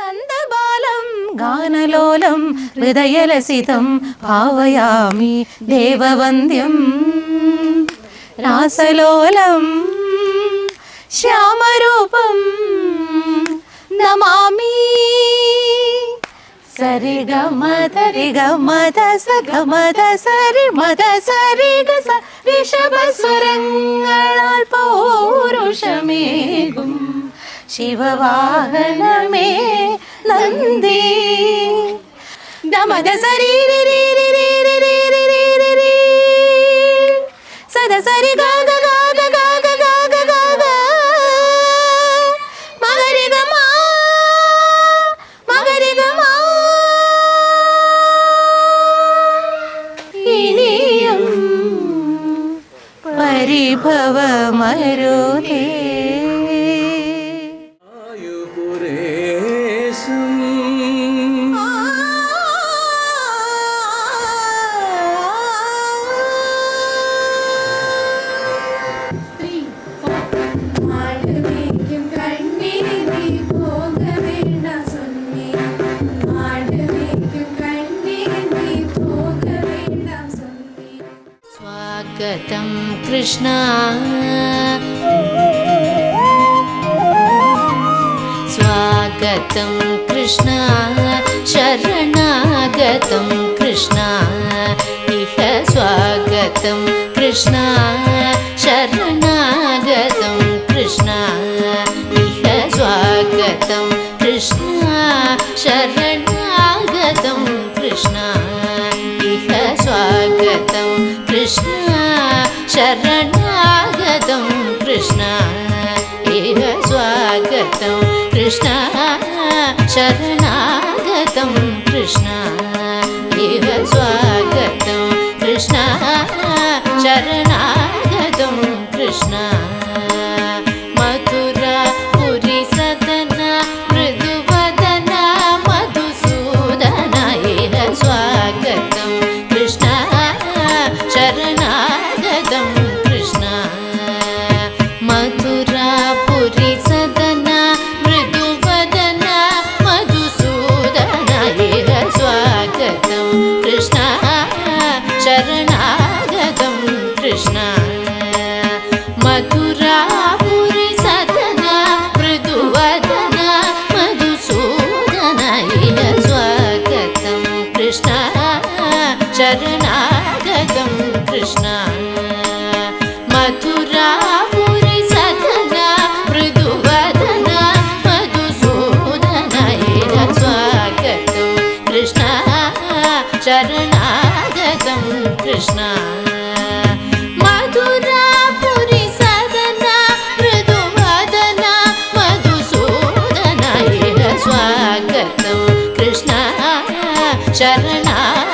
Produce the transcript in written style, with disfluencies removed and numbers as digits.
നന്ദബാലം ഗാനലോലം ഹൃദയലസിതം ഭാവയാമി ദേവവന്ദ്യം രാസലോലം ശ്യാമരൂപം നമാമി സരി ഗമദ രി ഗമദ സ ഗമദ സരി മദ സരി ഗ സ ഋഷഭസ്വരങ്ങളാൽ പൗരുഷമേകും ശിവവാഹനമേ നന്ദി ഗമദ സരി രി രി രി രി രി രി രി രി രി സദ സരി ഗ ഗ ഗ ഗ ഗ ഗ ഗ ഗ ഗ ഗ മഗരി ഗ മാ മഗരി ഗ മാ ഇനിയും പരിഭവമരുതേ स्वागतं कृष्ण स्वागतं कृष्ण शरणागतं कृष्ण इह स्वागतं कृष्ण शरणागतं कृष्ण इह स्वागतं कृष्ण शरणागतं कृष्ण इह स्वागतं कृष्ण शरणागतं कृष्ण इह स्वागतं कृष्ण शरणागतं कृष्ण इह स्वागतं कृष्ण शरणागतं कृष्ण मथुरा पुरी सदन मृदुवदन मधुसूदन इह स्वागतं कृष्ण शरणागतं कृष्ण मथुरा पुरी सदन मृदुवदन मधुसूदन इह स्वागतं कृष्ण शरणागतं कृष्ण मथुरा पुरी सदन मृदुवदन मधुसूदन इह स्वागतं कृष्ण शरणागतं कृष्ण मथुरा पुरी सदन मृदुवदन मधुसूदन इह स्वागतं कृष्ण शरणागतं कृष्ण मथुरा पुरी सदन मृदुवदन मधुसूदन इह स्वागतं कृष्ण शरणागतं